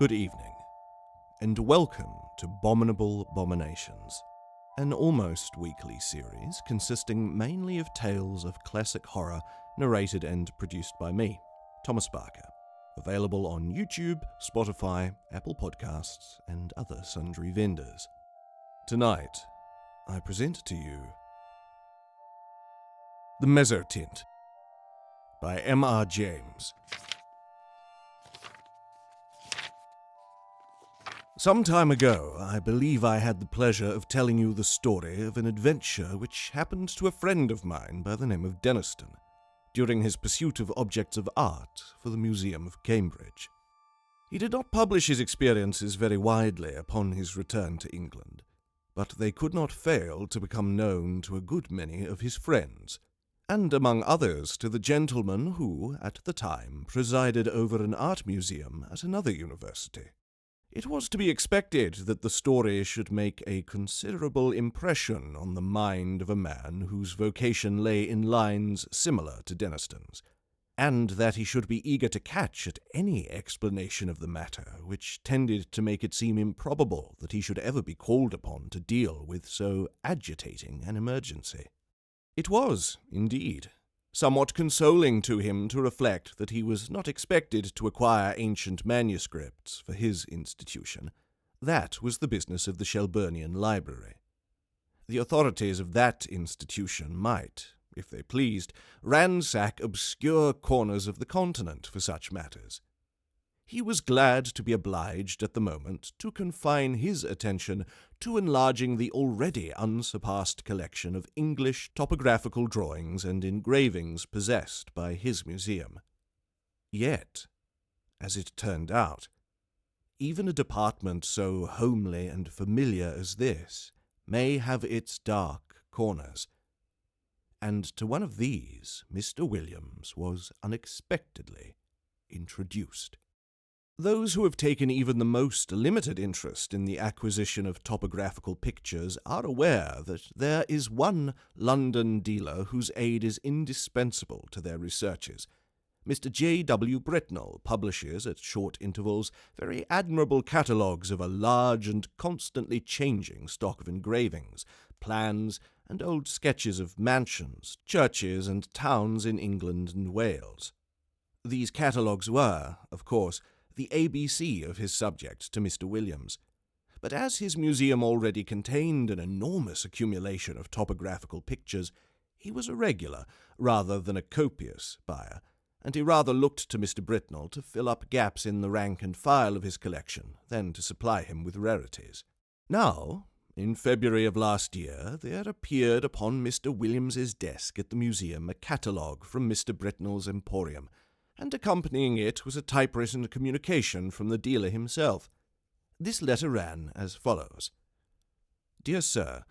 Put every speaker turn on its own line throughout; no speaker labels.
Good evening, and welcome to Bominable Bominations, an almost weekly series consisting mainly of tales of classic horror narrated and produced by me, Thomas Barker, available on YouTube, Spotify, Apple Podcasts, and other sundry vendors. Tonight, I present to you The Mezzotint by M.R. James. Some time ago, I believe I had the pleasure of telling you the story of an adventure which happened to a friend of mine by the name of Deniston, during his pursuit of objects of art for the Museum of Cambridge. He did not publish his experiences very widely upon his return to England, but they could not fail to become known to a good many of his friends, and among others to the gentleman who, at the time, presided over an art museum at another university. It was to be expected that the story should make a considerable impression on the mind of a man whose vocation lay in lines similar to Deniston's, and that he should be eager to catch at any explanation of the matter which tended to make it seem improbable that he should ever be called upon to deal with so agitating an emergency. It was, indeed, somewhat consoling to him to reflect that he was not expected to acquire ancient manuscripts for his institution. That was the business of the Shelburnian Library. The authorities of that institution might, if they pleased, ransack obscure corners of the continent for such matters. He was glad to be obliged at the moment to confine his attention to enlarging the already unsurpassed collection of English topographical drawings and engravings possessed by his museum. Yet, as it turned out, even a department so homely and familiar as this may have its dark corners, and to one of these Mr. Williams was unexpectedly introduced. Those who have taken even the most limited interest in the acquisition of topographical pictures are aware that there is one London dealer whose aid is indispensable to their researches. Mr. J.W. Britnell publishes at short intervals very admirable catalogues of a large and constantly changing stock of engravings, plans, and old sketches of mansions, churches, and towns in England and Wales. These catalogues were, of course, the ABC of his subject to Mr. Williams, but as his museum already contained an enormous accumulation of topographical pictures, he was a regular rather than a copious buyer, and he rather looked to Mr. Britnell to fill up gaps in the rank and file of his collection than to supply him with rarities. Now, in February of last year, there appeared upon Mr. Williams's desk at the museum a catalogue from Mr. Britnell's emporium, and accompanying it was a typewritten communication from the dealer himself. This letter ran as follows. Dear Sir,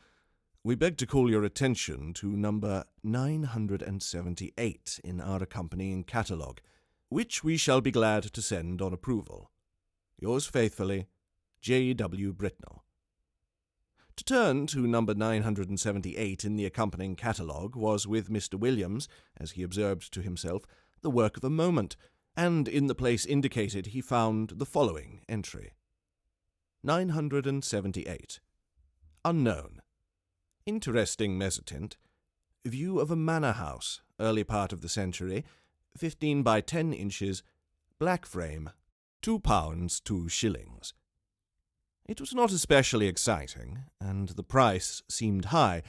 we beg to call your attention to number 978 in our accompanying catalogue, which we shall be glad to send on approval. Yours faithfully, J.W. Britnell. To turn to number 978 in the accompanying catalogue was, with Mr. Williams, as he observed to himself, the work of a moment, and in the place indicated he found the following entry. 978. Unknown. Interesting Mezzotint. View of a manor house, early part of the century, 15 by 10 inches, black frame, £2 2 shillings. It was not especially exciting, and the price seemed high.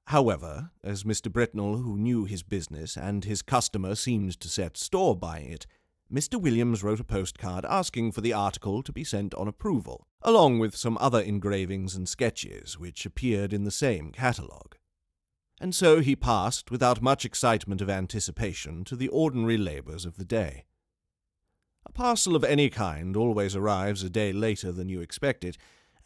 However, as Mr. Britnell, who knew his business, and his customer seemed to set store by it, Mr. Williams wrote a postcard asking for the article to be sent on approval, along with some other engravings and sketches which appeared in the same catalogue. And so he passed, without much excitement of anticipation, to the ordinary labours of the day. A parcel of any kind always arrives a day later than you expect it,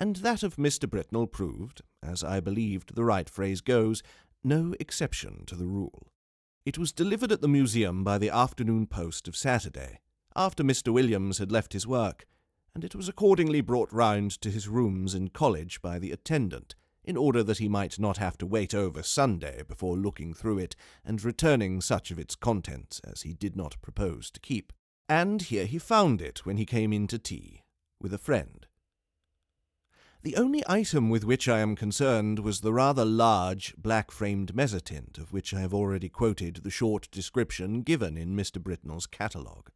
and that of Mr. Britnell proved, as I believed the right phrase goes, no exception to the rule. It was delivered at the museum by the afternoon post of Saturday, after Mr. Williams had left his work, and it was accordingly brought round to his rooms in college by the attendant, in order that he might not have to wait over Sunday before looking through it and returning such of its contents as he did not propose to keep. And here he found it when he came in to tea, with a friend. The only item with which I am concerned was the rather large, black-framed Mezzotint, of which I have already quoted the short description given in Mr. Britnell's catalogue.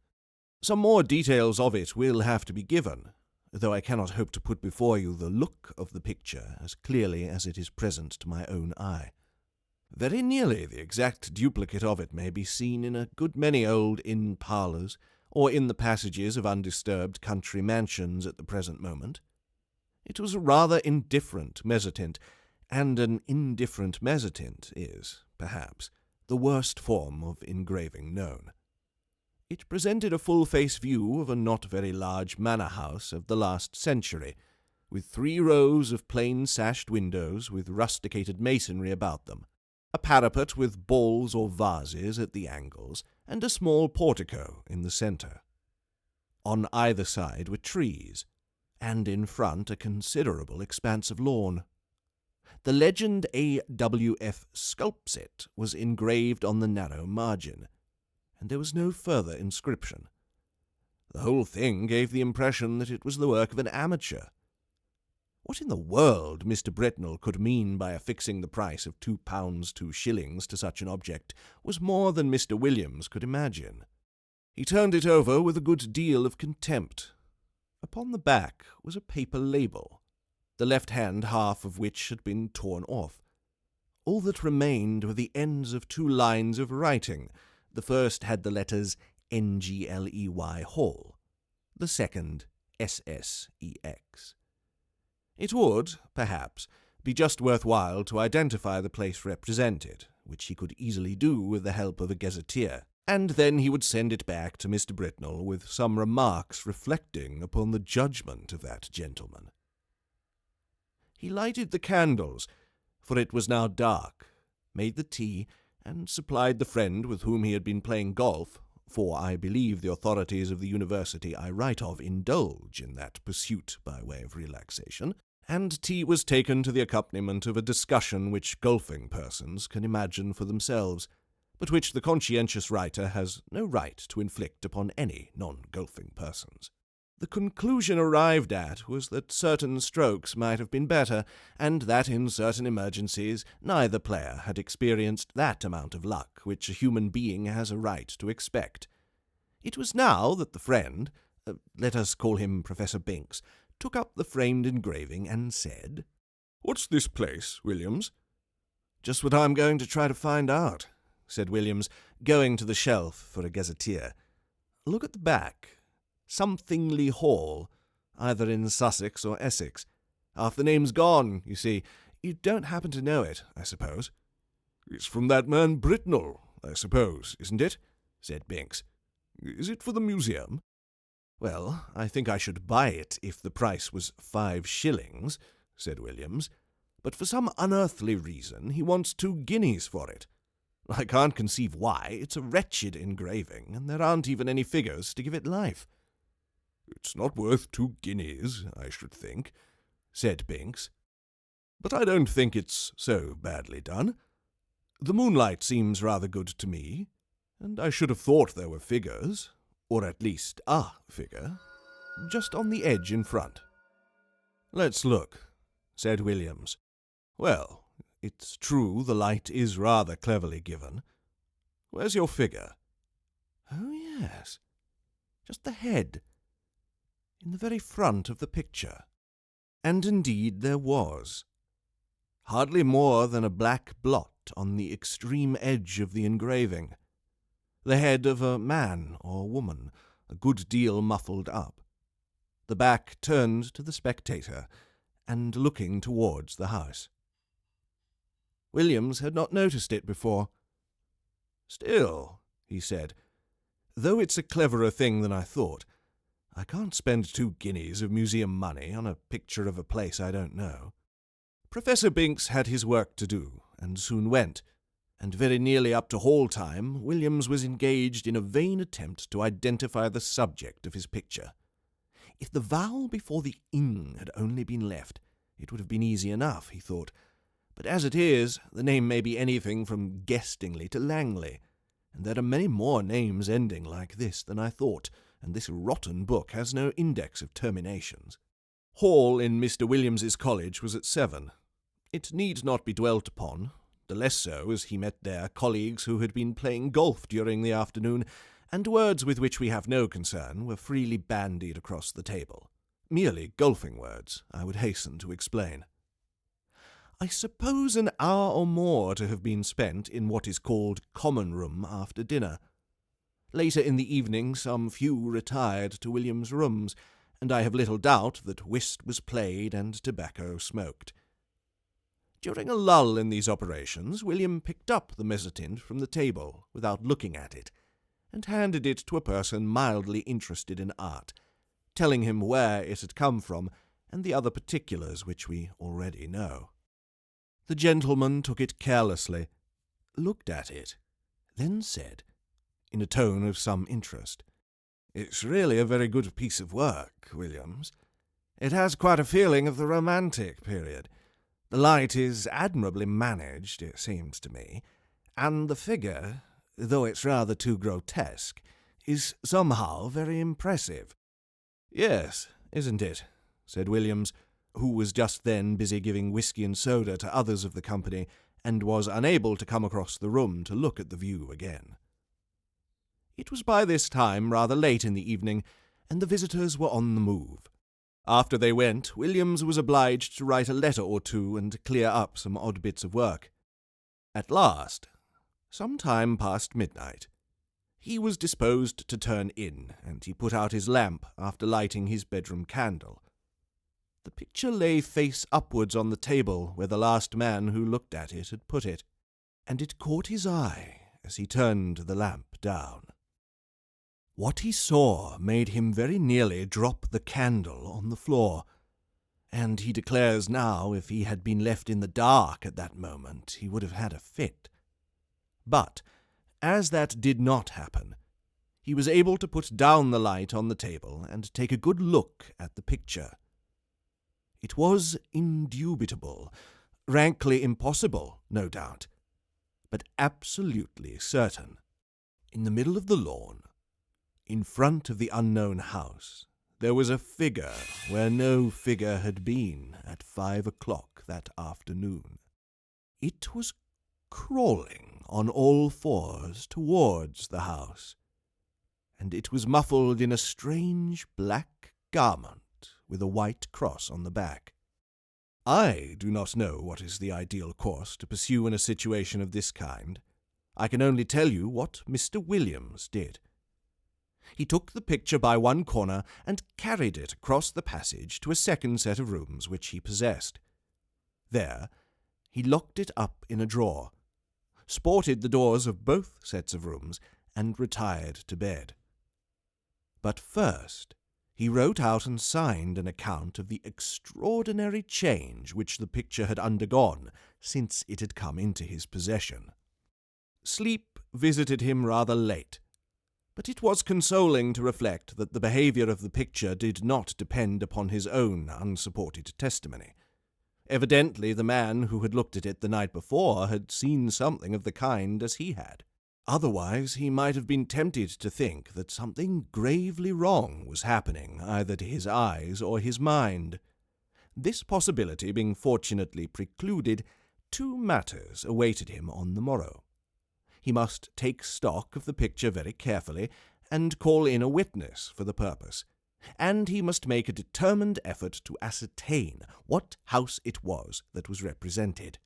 Some more details of it will have to be given, though I cannot hope to put before you the look of the picture as clearly as it is present to my own eye. Very nearly the exact duplicate of it may be seen in a good many old inn parlours, or in the passages of undisturbed country mansions at the present moment. It was a rather indifferent Mezzotint, and an indifferent Mezzotint is, perhaps, the worst form of engraving known. It presented a full-face view of a not very large manor-house of the last century, with 3 rows of plain sashed windows with rusticated masonry about them, a parapet with balls or vases at the angles, and a small portico in the centre. On either side were trees, and in front a considerable expanse of lawn. The legend AWF sculpts it was engraved on the narrow margin, and there was no further inscription. The whole thing gave the impression that it was the work of an amateur. What in the world Mr. Britnell could mean by affixing the price of £2 2 shillings to such an object was more than Mr. Williams could imagine. He turned it over with a good deal of contempt. Upon the back was a paper label, the left-hand half of which had been torn off. All that remained were the ends of 2 lines of writing. The first had the letters NGLEY Hall, the second SSEX. It would, perhaps, be just worthwhile to identify the place represented, which he could easily do with the help of a gazetteer, and then he would send it back to Mr. Britnell with some remarks reflecting upon the judgment of that gentleman. He lighted the candles, for it was now dark, made the tea, and supplied the friend with whom he had been playing golf, for I believe the authorities of the university I write of indulge in that pursuit by way of relaxation, and tea was taken to the accompaniment of a discussion which golfing persons can imagine for themselves, but which the conscientious writer has no right to inflict upon any non-golfing persons. The conclusion arrived at was that certain strokes might have been better, and that in certain emergencies neither player had experienced that amount of luck which a human being has a right to expect. It was now that the friend, let us call him Professor Binks, took up the framed engraving and said, "What's this place, Williams?" "Just what I'm going to try to find out," said Williams, going to the shelf for a gazetteer. "Look at the back. Somethingly Hall, either in Sussex or Essex. Half the name's gone, you see. You don't happen to know it, I suppose?" "It's from that man Britnell, I suppose, isn't it?" said Binks. "Is it for the museum?" "Well, I think I should buy it if the price was 5 shillings, said Williams, "but for some unearthly reason he wants 2 guineas for it. I can't conceive why. It's a wretched engraving, and there aren't even any figures to give it life." "It's not worth 2 guineas, I should think," said Binks. "But I don't think it's so badly done. The moonlight seems rather good to me, and I should have thought there were figures, or at least a figure, just on the edge in front." "Let's look," said Williams. "Well, it's true the light is rather cleverly given. Where's your figure?" "Oh, yes, just the head, in the very front of the picture." And indeed there was. Hardly more than a black blot on the extreme edge of the engraving. The head of a man or woman, a good deal muffled up. The back turned to the spectator, and looking towards the house. Williams had not noticed it before. "Still," he said, "though it's a cleverer thing than I thought, I can't spend 2 guineas of museum money on a picture of a place I don't know." Professor Binks had his work to do, and soon went, and very nearly up to hall time Williams was engaged in a vain attempt to identify the subject of his picture. If the vowel before the ing had only been left, it would have been easy enough, he thought, but as it is, the name may be anything from Guestingly to Langley, and there are many more names ending like this than I thought, and this rotten book has no index of terminations. Hall in Mr. Williams's college was at 7. It need not be dwelt upon, the less so as he met there colleagues who had been playing golf during the afternoon, and words with which we have no concern were freely bandied across the table. Merely golfing words, I would hasten to explain. I suppose an hour or more to have been spent in what is called common room after dinner. Later in the evening some few retired to William's rooms, and I have little doubt that whist was played and tobacco smoked. During a lull in these operations, William picked up the Mezzotint from the table without looking at it, and handed it to a person mildly interested in art, telling him where it had come from and the other particulars which we already know. The gentleman took it carelessly, looked at it, then said, in a tone of some interest, "It's really a very good piece of work, Williams. It has quite a feeling of the Romantic period. The light is admirably managed, it seems to me, and the figure, though it's rather too grotesque, is somehow very impressive." "Yes, isn't it?" said Williams, who was just then busy giving whisky and soda to others of the company, and was unable to come across the room to look at the view again. It was by this time rather late in the evening, and the visitors were on the move. After they went, Williams was obliged to write a letter or two and clear up some odd bits of work. At last, some time past midnight, he was disposed to turn in, and he put out his lamp after lighting his bedroom candle. The picture lay face upwards on the table where the last man who looked at it had put it, and it caught his eye as he turned the lamp down. What he saw made him very nearly drop the candle on the floor, and he declares now if he had been left in the dark at that moment he would have had a fit. But, as that did not happen, he was able to put down the light on the table and take a good look at the picture. It was indubitable, rankly impossible, no doubt, but absolutely certain. In the middle of the lawn, in front of the unknown house, there was a figure where no figure had been at 5 o'clock that afternoon. It was crawling on all fours towards the house, and it was muffled in a strange black garment with a white cross on the back. I do not know what is the ideal course to pursue in a situation of this kind. I can only tell you what Mr. Williams did. He took the picture by one corner and carried it across the passage to a second set of rooms which he possessed. There he locked it up in a drawer, sported the doors of both sets of rooms, and retired to bed. But first he wrote out and signed an account of the extraordinary change which the picture had undergone since it had come into his possession. Sleep visited him rather late, but it was consoling to reflect that the behaviour of the picture did not depend upon his own unsupported testimony. Evidently the man who had looked at it the night before had seen something of the kind as he had. Otherwise he might have been tempted to think that something gravely wrong was happening either to his eyes or his mind. This possibility being fortunately precluded, 2 matters awaited him on the morrow. He must take stock of the picture very carefully, and call in a witness for the purpose, and he must make a determined effort to ascertain what house it was that was represented.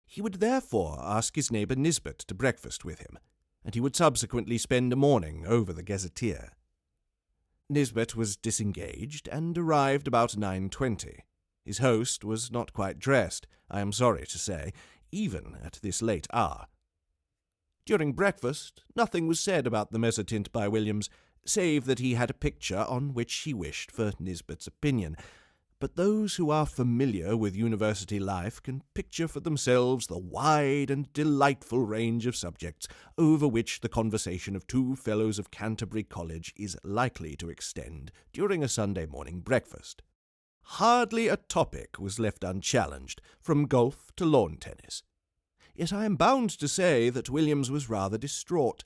He would therefore ask his neighbour Nisbet to breakfast with him, and he would subsequently spend a morning over the gazetteer. Nisbet was disengaged, and arrived about 9:20. His host was not quite dressed, I am sorry to say, even at this late hour. During breakfast, nothing was said about the Mezzotint by Williams, save that he had a picture on which he wished for Nisbet's opinion. But those who are familiar with university life can picture for themselves the wide and delightful range of subjects over which the conversation of 2 fellows of Canterbury College is likely to extend during a Sunday morning breakfast. Hardly a topic was left unchallenged, from golf to lawn tennis. Yet I am bound to say that Williams was rather distraught,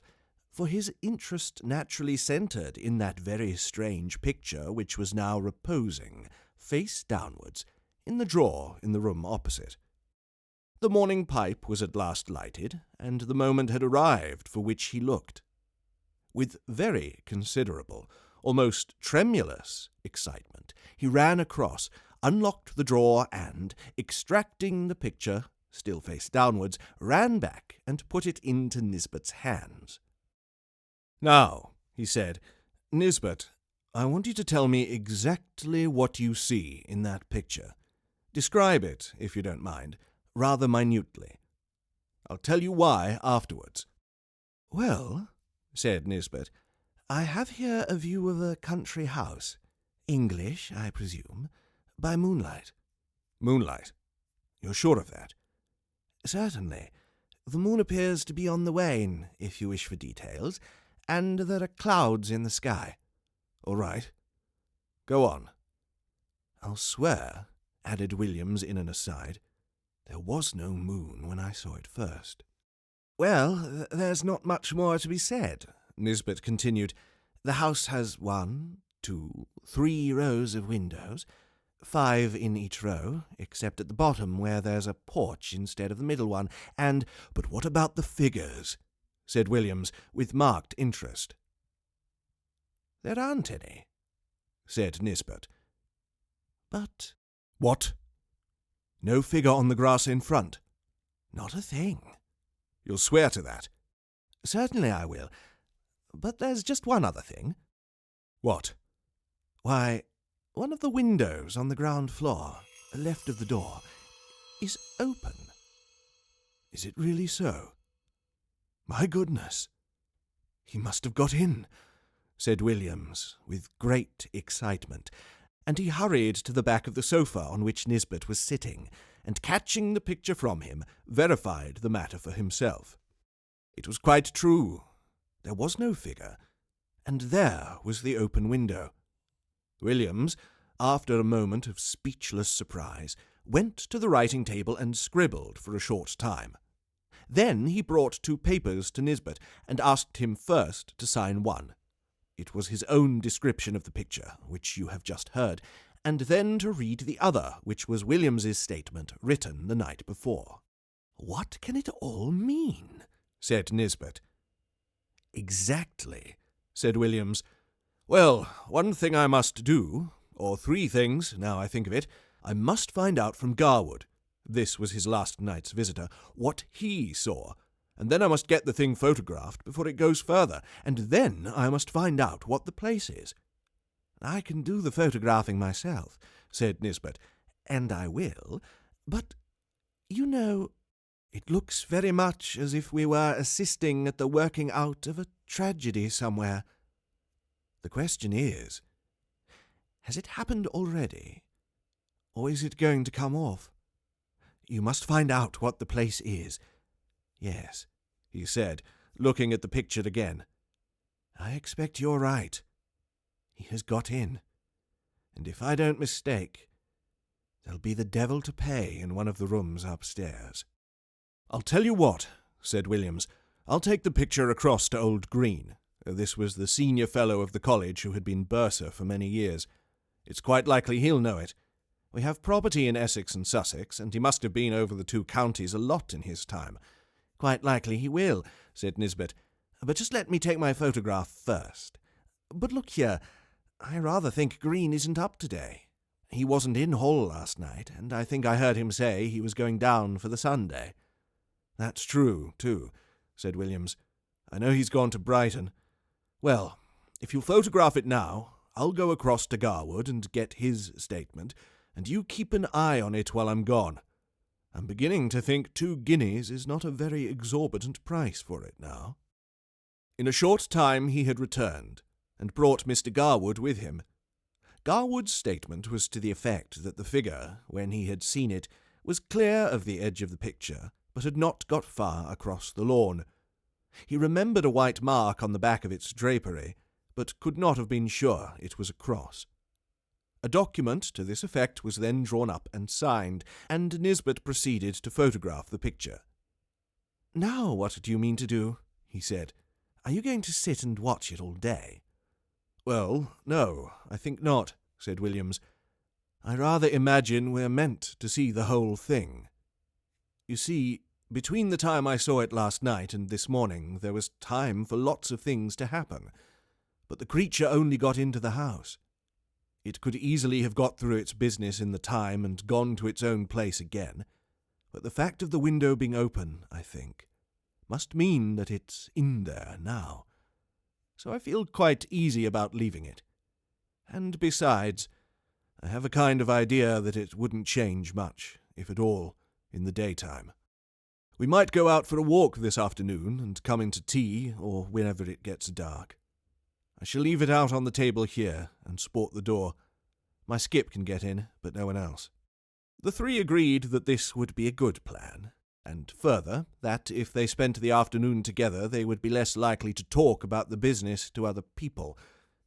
for his interest naturally centred in that very strange picture which was now reposing, face downwards, in the drawer in the room opposite. The morning pipe was at last lighted, and the moment had arrived for which he looked. With very considerable, almost tremulous excitement, he ran across, unlocked the drawer, and, extracting the picture, still face downwards, ran back and put it into Nisbet's hands. "Now," he said, "Nisbet, I want you to tell me exactly what you see in that picture. Describe it, if you don't mind, rather minutely. I'll tell you why afterwards." "Well," said Nisbet, "I have here a view of a country house, English, I presume, by moonlight." "Moonlight? You're sure of that?" "Certainly. The moon appears to be on the wane, if you wish for details, and there are clouds in the sky." "All right. Go on." "I'll swear," added Williams in an aside, "there was no moon when I saw it first." "Well, there's not much more to be said," Nisbet continued. "The house has 1, 2, 3 rows of windows, 5 in each row, except at the bottom where there's a porch instead of the middle one, and—" "But what about the figures?" said Williams, with marked interest. "There aren't any," said Nisbet. "But—" "What? No figure on the grass in front?" "Not a thing." "You'll swear to that?" "Certainly I will. But there's just one other thing." "What?" "Why, one of the windows on the ground floor, left of the door, is open." "Is it really so? My goodness! He must have got in," said Williams, with great excitement, and he hurried to the back of the sofa on which Nisbet was sitting, and catching the picture from him, verified the matter for himself. It was quite true. There was no figure, and there was the open window. Williams, after a moment of speechless surprise, went to the writing-table and scribbled for a short time. Then he brought 2 papers to Nisbet, and asked him first to sign one. It was his own description of the picture, which you have just heard, and then to read the other, which was Williams's statement, written the night before. "What can it all mean?" said Nisbet. "Exactly," said Williams. "Well, one thing I must do, or 3 things, now I think of it. I must find out from Garwood," this was his last night's visitor, "what he saw, and then I must get the thing photographed before it goes further, and then I must find out what the place is." "I can do the photographing myself," said Nisbet, "and I will, but, you know, it looks very much as if we were assisting at the working out of a tragedy somewhere. The question is, has it happened already, or is it going to come off? You must find out what the place is. Yes," he said, looking at the picture again. "I expect you're right. He has got in, and if I don't mistake, there'll be the devil to pay in one of the rooms upstairs." "I'll tell you what," said Williams. "I'll take the picture across to old Green." This was the senior fellow of the college who had been bursar for many years. "It's quite likely he'll know it. We have property in Essex and Sussex, and he must have been over the 2 counties a lot in his time." "Quite likely he will," said Nisbet. "But just let me take my photograph first. But look here, I rather think Green isn't up today. He wasn't in Hall last night, and I think I heard him say he was going down for the Sunday." "That's true, too," said Williams. "I know he's gone to Brighton. Well, if you'll photograph it now, I'll go across to Garwood and get his statement, and you keep an eye on it while I'm gone. I'm beginning to think 2 guineas is not a very exorbitant price for it now." In a short time he had returned, and brought Mr. Garwood with him. Garwood's statement was to the effect that the figure, when he had seen it, was clear of the edge of the picture, but had not got far across the lawn. He remembered a white mark on the back of its drapery, but could not have been sure it was a cross. A document to this effect was then drawn up and signed, and Nisbet proceeded to photograph the picture. "Now what do you mean to do?" he said. Are you going to sit and watch it all day?" "Well, no, I think not," said Williams. "I rather imagine we're meant to see the whole thing. You see, between the time I saw it last night and this morning, there was time for lots of things to happen, but the creature only got into the house. It could easily have got through its business in the time and gone to its own place again, but the fact of the window being open, I think, must mean that it's in there now. So I feel quite easy about leaving it. And besides, I have a kind of idea that it wouldn't change much, if at all, in the daytime. We might go out for a walk this afternoon and come in to tea, or whenever it gets dark. I shall leave it out on the table here and sport the door. My skip can get in, but no one else." The three agreed that this would be a good plan, and further, that if they spent the afternoon together they would be less likely to talk about the business to other people,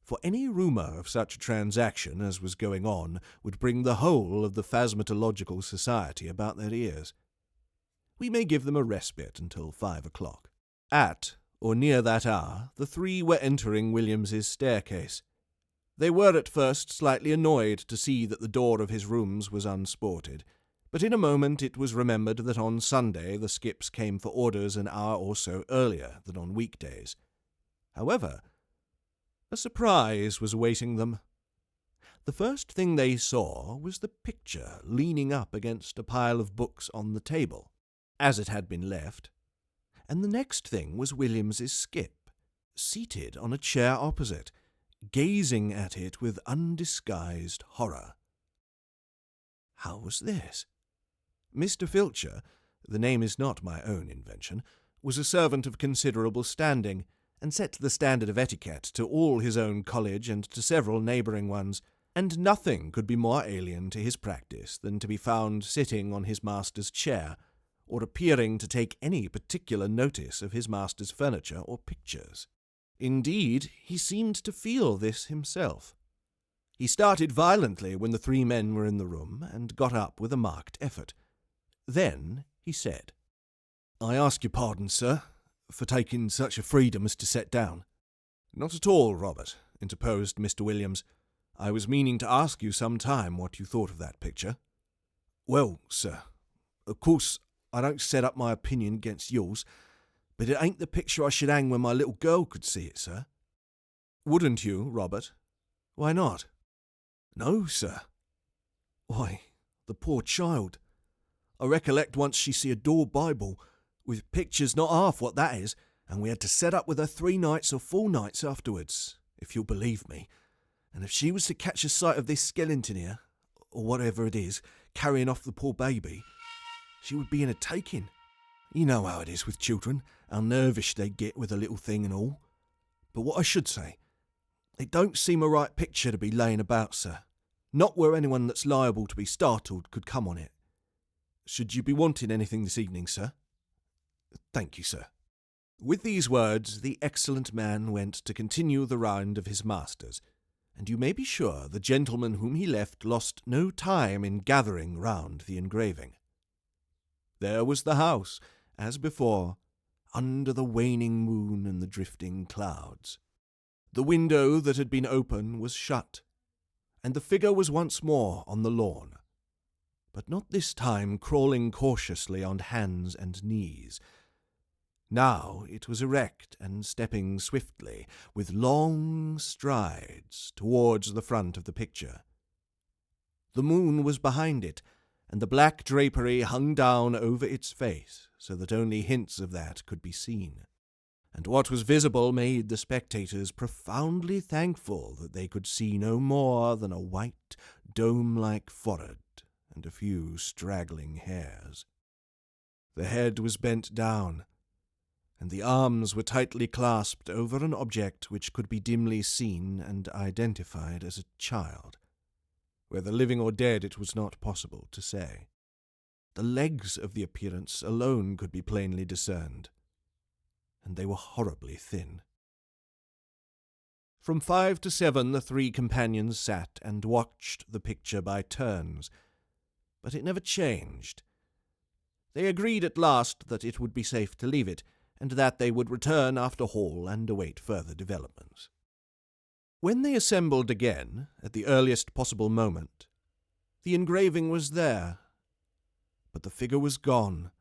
for any rumour of such a transaction as was going on would bring the whole of the Phasmatological Society about their ears. We may give them a respite until 5 o'clock. At or near that hour, the three were entering Williams's staircase. They were at first slightly annoyed to see that the door of his rooms was unsported, but in a moment it was remembered that on Sunday the skips came for orders an hour or so earlier than on weekdays. However, a surprise was awaiting them. The first thing they saw was the picture leaning up against a pile of books on the table, as it had been left, and the next thing was Williams's skip, seated on a chair opposite, gazing at it with undisguised horror. How was this? Mr. Filcher, the name is not my own invention, was a servant of considerable standing, and set the standard of etiquette to all his own college and to several neighbouring ones, and nothing could be more alien to his practice than to be found sitting on his master's chair, or appearing to take any particular notice of his master's furniture or pictures. Indeed, he seemed to feel this himself. He started violently when the three men were in the room, and got up with a marked effort. Then he said, "I ask your pardon, sir, for taking such a freedom as to set down." "Not at all, Robert," interposed Mr. Williams. "I was meaning to ask you some time what you thought of that picture." "Well, sir, of course I don't set up my opinion against yours, but it ain't the picture I should hang where my little girl could see it, sir." "Wouldn't you, Robert? Why not?" "No, sir. Why, the poor child. I recollect once she see a door Bible, with pictures not half what that is, and we had to set up with her 3 nights or 4 nights afterwards, if you'll believe me. And if she was to catch a sight of this skeleton here, or whatever it is, carrying off the poor baby, she would be in a taking. You know how it is with children, how nervous they get with a little thing and all. But what I should say, it don't seem a right picture to be laying about, sir. Not where anyone that's liable to be startled could come on it. Should you be wanting anything this evening, sir?" "Thank you, sir." With these words, the excellent man went to continue the round of his masters, and you may be sure the gentleman whom he left lost no time in gathering round the engraving. There was the house, as before, under the waning moon and the drifting clouds. The window that had been open was shut, and the figure was once more on the lawn, but not this time crawling cautiously on hands and knees. Now it was erect and stepping swiftly, with long strides, towards the front of the picture. The moon was behind it, and the black drapery hung down over its face, so that only hints of that could be seen. And what was visible made the spectators profoundly thankful that they could see no more than a white, dome-like forehead and a few straggling hairs. The head was bent down, and the arms were tightly clasped over an object which could be dimly seen and identified as a child. Whether living or dead it was not possible to say. The legs of the appearance alone could be plainly discerned, and they were horribly thin. From 5 to 7 the 3 companions sat and watched the picture by turns, but it never changed. They agreed at last that it would be safe to leave it, and that they would return after Hall and await further developments. When they assembled again, at the earliest possible moment, the engraving was there, but the figure was gone,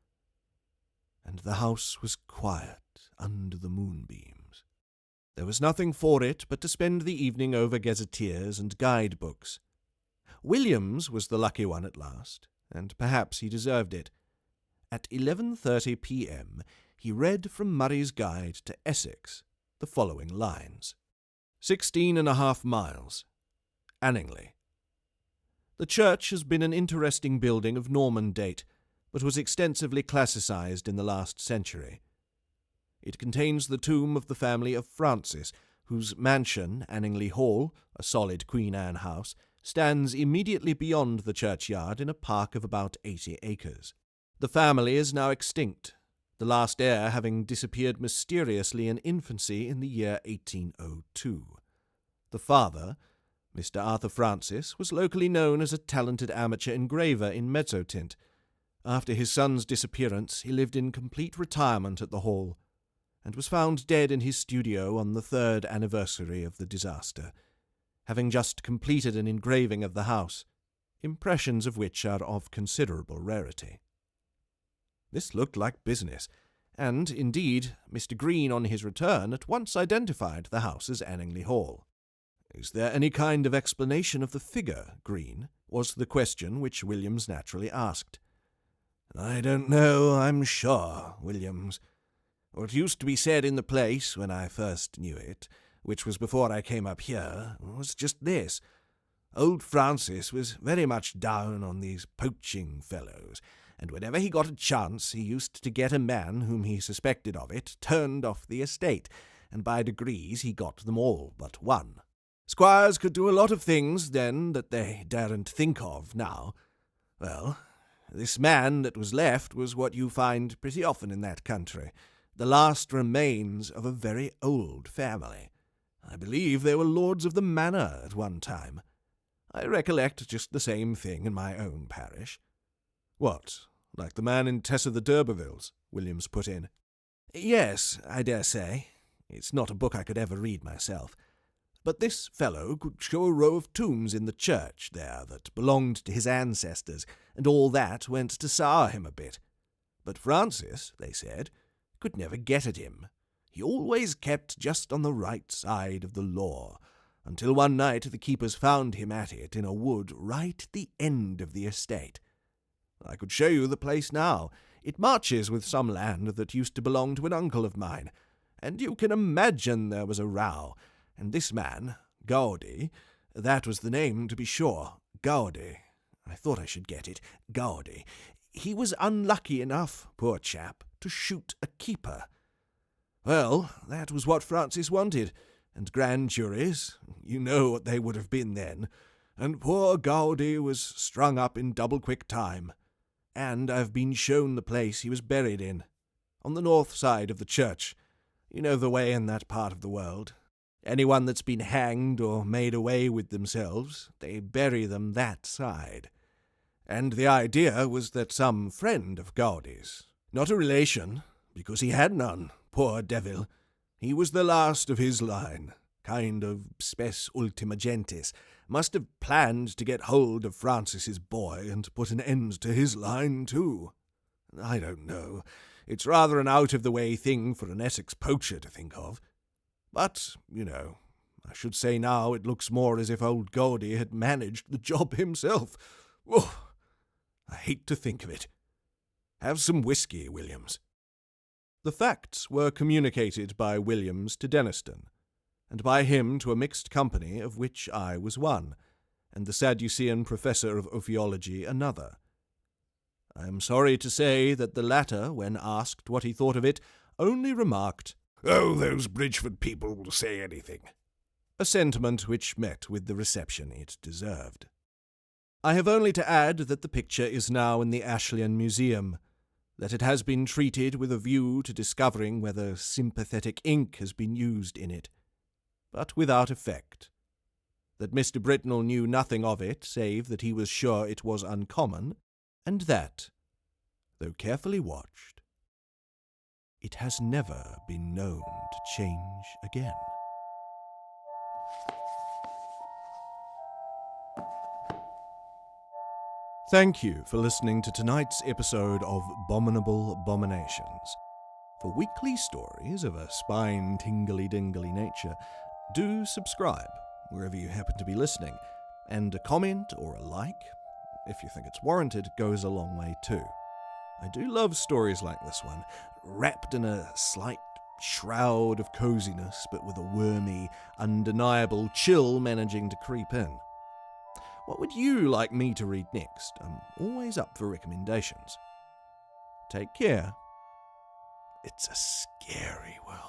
and the house was quiet under the moonbeams. There was nothing for it but to spend the evening over gazetteers and guidebooks. Williams was the lucky one at last, and perhaps he deserved it. At 11:30 p.m. he read from Murray's Guide to Essex the following lines. 16.5 miles. Anningley. The church has been an interesting building of Norman date, but was extensively classicized in the last century. It contains the tomb of the family of Francis, whose mansion, Anningley Hall, a solid Queen Anne house, stands immediately beyond the churchyard in a park of about 80 acres. The family is now extinct, the last heir having disappeared mysteriously in infancy in the year 1802. The father, Mr. Arthur Francis, was locally known as a talented amateur engraver in Mezzotint. After his son's disappearance, he lived in complete retirement at the Hall, and was found dead in his studio on the 3rd anniversary of the disaster, having just completed an engraving of the house, impressions of which are of considerable rarity. This looked like business, and, indeed, Mr. Green on his return at once identified the house as Anningley Hall. "Is there any kind of explanation of the figure, Green?" was the question which Williams naturally asked. "I don't know, I'm sure, Williams. What used to be said in the place when I first knew it, which was before I came up here, was just this. Old Francis was very much down on these poaching fellows, and whenever he got a chance he used to get a man whom he suspected of it turned off the estate, and by degrees he got them all but one. Squires could do a lot of things then that they daren't think of now. Well, this man that was left was what you find pretty often in that country, the last remains of a very old family. I believe they were lords of the manor at one time. I recollect just the same thing in my own parish." "What, like the man in Tessa the d'Urbervilles?" Williams put in. "Yes, I dare say. It's not a book I could ever read myself. But this fellow could show a row of tombs in the church there that belonged to his ancestors, and all that went to sour him a bit. But Francis, they said, could never get at him. He always kept just on the right side of the law, until one night the keepers found him at it in a wood right at the end of the estate. I could show you the place now. It marches with some land that used to belong to an uncle of mine, and you can imagine there was a row. And this man, Gaudy, that was the name to be sure, Gaudy. I thought I should get it, Gaudy. He was unlucky enough, poor chap, to shoot a keeper. Well, that was what Francis wanted, and grand juries, you know what they would have been then, and poor Gaudy was strung up in double-quick time. And I've been shown the place he was buried in, on the north side of the church. You know the way in that part of the world. Anyone that's been hanged or made away with themselves, they bury them that side. And the idea was that some friend of Gaudy's, not a relation, because he had none, poor devil. He was the last of his line, kind of spes ultima gentis, must have planned to get hold of Francis's boy and put an end to his line too. I don't know. It's rather an out-of-the-way thing for an Essex poacher to think of. But, you know, I should say now it looks more as if old Gaudy had managed the job himself. Oh, I hate to think of it. Have some whiskey, Williams." The facts were communicated by Williams to Denniston, and by him to a mixed company of which I was one, and the Sadducean professor of ophiology another. I am sorry to say that the latter, when asked what he thought of it, only remarked, "Oh, those Bridgeford people will say anything," a sentiment which met with the reception it deserved. I have only to add that the picture is now in the Ashleighan Museum, that it has been treated with a view to discovering whether sympathetic ink has been used in it, but without effect, that Mr. Britnell knew nothing of it save that he was sure it was uncommon, and that, though carefully watched, it has never been known to change again. Thank you for listening to tonight's episode of Bominable Bominations. For weekly stories of a spine-tingly-dingly nature, do subscribe wherever you happen to be listening, and a comment or a like, if you think it's warranted, goes a long way too. I do love stories like this one, wrapped in a slight shroud of coziness, but with a wormy, undeniable chill managing to creep in. What would you like me to read next? I'm always up for recommendations. Take care. It's a scary world.